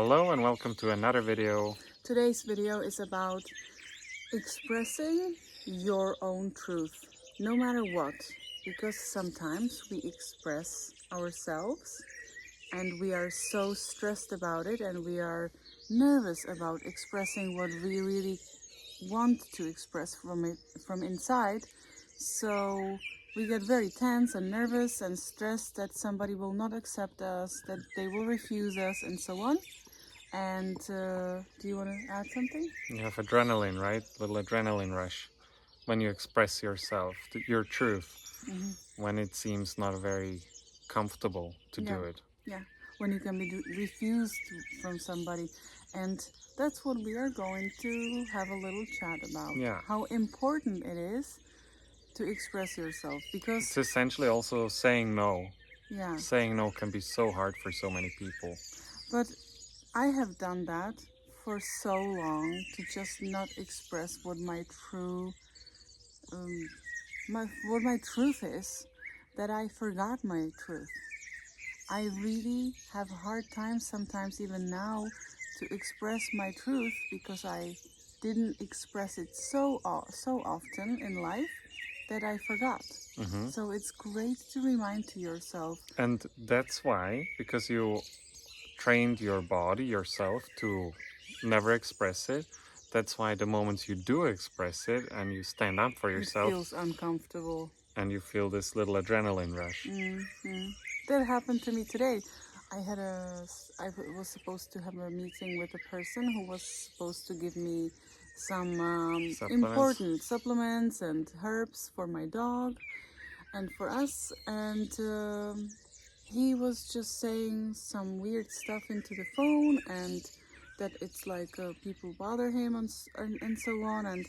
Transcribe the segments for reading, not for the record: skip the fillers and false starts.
Hello and welcome to another video. Today's video is about expressing your own truth, no matter what, because sometimes we express ourselves and we are so stressed about it and we are nervous about expressing what we really want to express from inside. So we get very tense and nervous and stressed that somebody will not accept us, that they will refuse us, and so on. And do you want to add something? You have adrenaline, right? Little adrenaline rush when you express yourself, your truth, when it seems not very comfortable to do it. Yeah, when you can be refused from somebody. And that's what we are going to have a little chat about. Yeah. How important it is to express yourself, because It's essentially also saying no. yeah, Saying no can be so hard for so many people. but I have done that for so long, to just not express what my true what my truth is, that I forgot my truth. I really have a hard time sometimes, even now, to express my truth because I didn't express it so often in life that I forgot. So it's great to remind to yourself. And that's why, because you trained your body, yourself, to never express it, that's why the moments you do express it and you stand up for yourself, It feels uncomfortable. and you feel this little adrenaline rush. That happened to me today. I was supposed to have a meeting with a person who was supposed to give me some important supplements and herbs for my dog and for us. And he was just saying some weird stuff into the phone, and that it's like people bother him and so on. And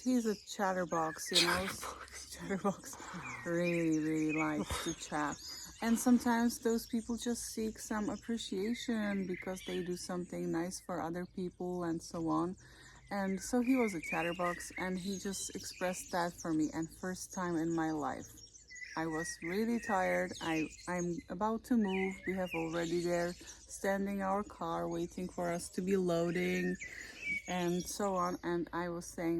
he's a chatterbox, you know. Chatterbox really likes to chat. And sometimes those people just seek some appreciation because they do something nice for other people and so on. And so he was a chatterbox, and he just expressed that for me. And first time in my life, I was really tired. I'm about to move. We have already there standing our car waiting for us to be loading and so on. And I was saying,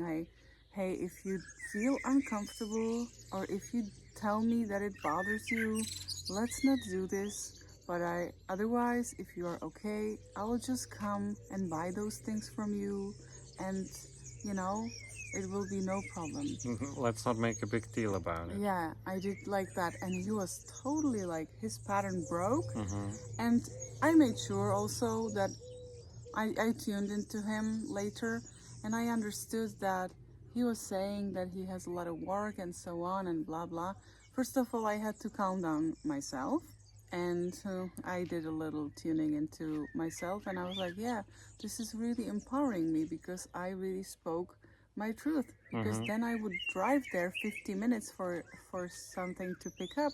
hey, if you feel uncomfortable or if you tell me that it bothers you, let's not do this. But otherwise, if you are okay, I will just come and buy those things from you, and you know, it will be no problem. Let's not make a big deal about it. Yeah, I did like that, and he was totally like, his pattern broke. And I made sure also that I tuned into him later, and I understood that he was saying that he has a lot of work and so on and blah blah. First of all, I had to calm down myself, and I did a little tuning into myself, and I was like, yeah, this is really empowering me because I really spoke my truth. Because then I would drive there 50 minutes for something to pick up,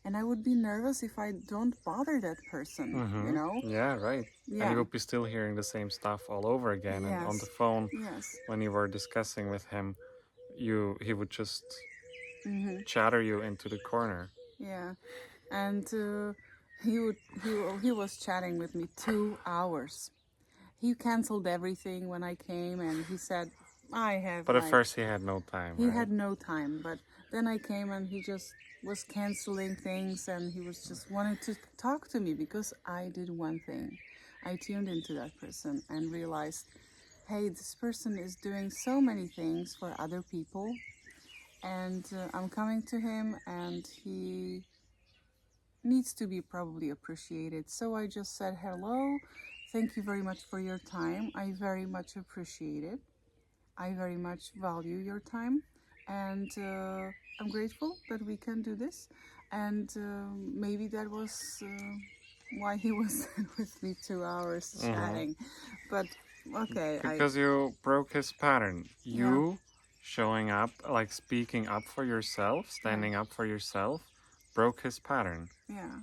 and I would be nervous if I don't bother that person, you know? Yeah, right. Yeah. And you would be still hearing the same stuff all over again. Yes. And on the phone, Yes. when you were discussing with him, he would just chatter you into the corner. Yeah. And he was chatting with me 2 hours. He canceled everything when I came, and he said, But at first he had no time. He had no time, but then I came and he just was canceling things, and he was just wanting to talk to me because I did one thing. I tuned into that person and realized, hey, this person is doing so many things for other people, and I'm coming to him and he needs to be probably appreciated. So I just said, hello, thank you very much for your time. I very much appreciate it. I very much value your time, and I'm grateful that we can do this. And maybe that was why he was with me 2 hours chatting. But okay, because you broke his pattern. You showing up, like speaking up for yourself, standing up for yourself, broke his pattern. Yeah,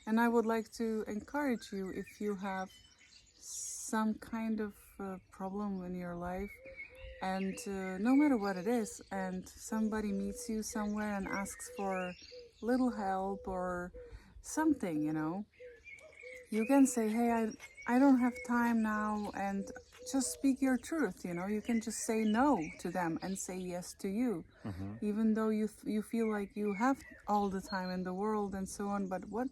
and I would like to encourage you, if you have some kind of problem in your life, and no matter what it is, and somebody meets you somewhere and asks for little help or something, you know, you can say, hey, I don't have time now, and just speak your truth. You can just say no to them and say yes to you, even though you feel like you have all the time in the world and so on. But what?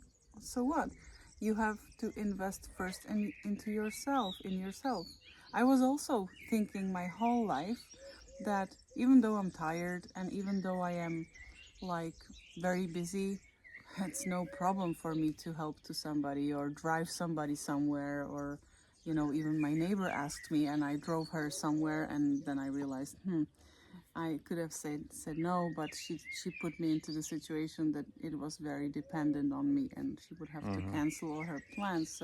You have to invest first into yourself, in yourself. I was also thinking my whole life that even though I'm tired and even though I am like very busy, it's no problem for me to help to somebody or drive somebody somewhere, or even my neighbor asked me and I drove her somewhere, and then I realized I could have said no, but she put me into the situation that it was very dependent on me and she would have to cancel all her plans.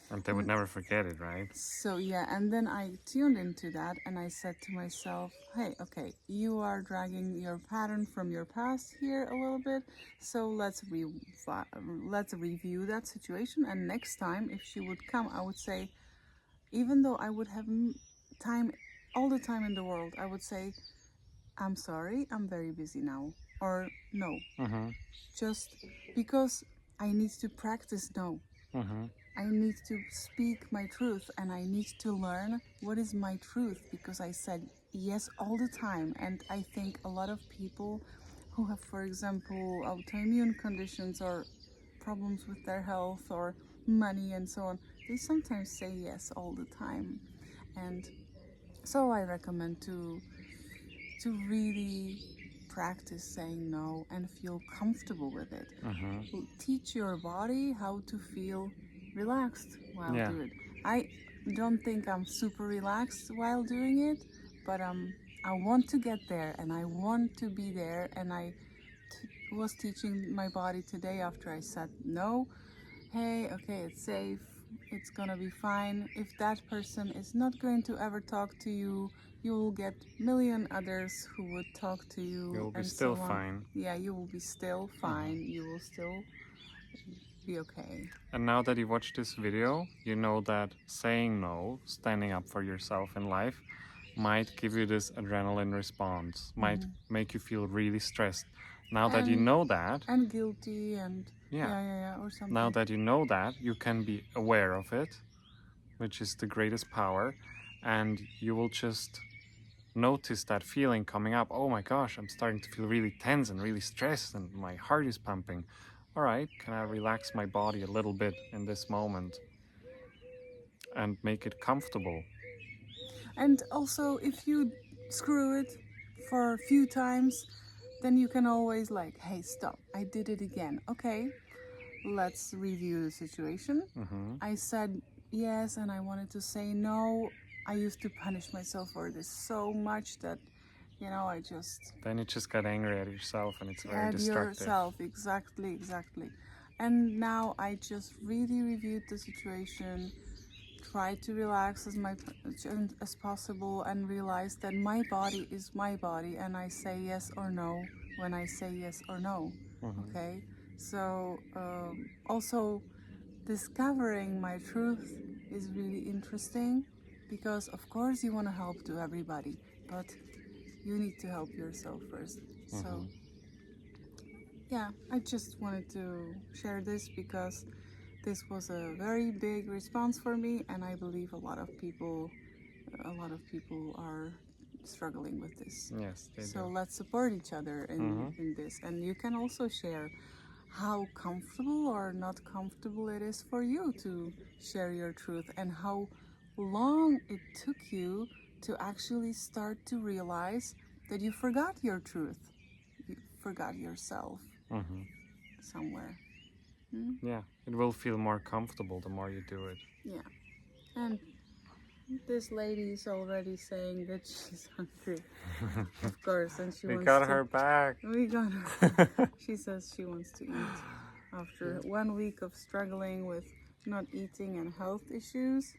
And they would never forget it, right? So yeah, and then I tuned into that and I said to myself, hey, okay, you are dragging your pattern from your past here a little bit, so let's review that situation. And next time, if she would come, I would say, even though I would have time, all the time in the world, I would say, I'm sorry, I'm very busy now, or no, just because I need to practice no. I need to speak my truth and I need to learn what is my truth, because I said yes all the time. And I think a lot of people who have, for example, autoimmune conditions or problems with their health or money and so on, they sometimes say yes all the time. And so I recommend to really practice saying no and feel comfortable with it. Teach your body how to feel relaxed while doing it. I don't think I'm super relaxed while doing it, but I want to get there and I want to be there. And I was teaching my body today after I said no, hey, okay, it's safe, it's gonna be fine. If that person is not going to ever talk to you, you will get million others who would talk to you. You'll be and still so on. fine. Yeah, you will be still fine. You will still be okay. And now that you watched this video, you know that saying no, standing up for yourself in life, might give you this adrenaline response, might make you feel really stressed. Now that you know that, and guilty and or something. Now that you know that, you can be aware of it, which is the greatest power, and you will just notice that feeling coming up. Oh my gosh, I'm starting to feel really tense and really stressed and my heart is pumping. All right, can I relax my body a little bit in this moment and make it comfortable? And also, if you screw it for a few times, then you can always like, hey, stop, I did it again. Okay, let's review the situation. I said yes and I wanted to say no. I used to punish myself for this so much that, I just... Then you just got angry at yourself and it's very at destructive. yourself, exactly. And now I just really reviewed the situation, tried to relax as possible, and realized that my body is my body and I say yes or no when I say yes or no. Okay, so also discovering my truth is really interesting, because of course you want to help to everybody, but you need to help yourself first. So yeah, I just wanted to share this because this was a very big response for me, and I believe a lot of people are struggling with this. Yes, they So do. let's support each other in this. And you can also share how comfortable or not comfortable it is for you to share your truth, and how long it took you to actually start to realize that you forgot your truth. You forgot yourself somewhere. Yeah, it will feel more comfortable the more you do it. Yeah. And this lady is already saying that she's hungry. Of course, and she We wants got to... her back. We got her. She says she wants to eat. After 1 week of struggling with not eating and health issues,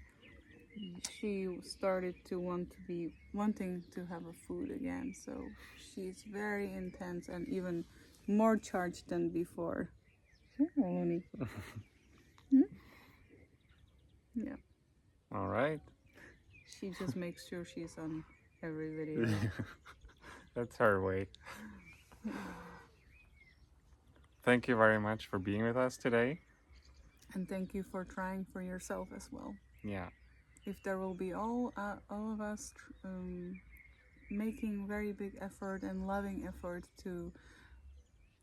she started to wanting to have a food again. So she's very intense and even more charged than before. Yeah. All right. She just makes sure she's on every video. That's her way. Thank you very much for being with us today. And thank you for trying for yourself as well. Yeah. If there will be all of us making very big effort and loving effort to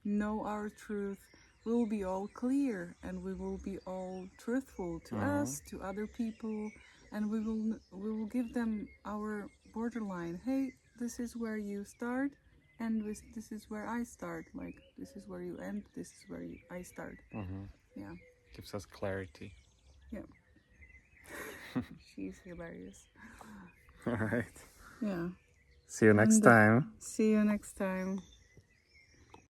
know our truth, we will be all clear, and we will be all truthful to us, to other people, and we will give them our borderline. Hey, this is where you start, and this is where I start. Like, this is where you end, this is where I start. Yeah. Gives us clarity. Yeah. She's hilarious. All right. Yeah. See you next time. See you next time.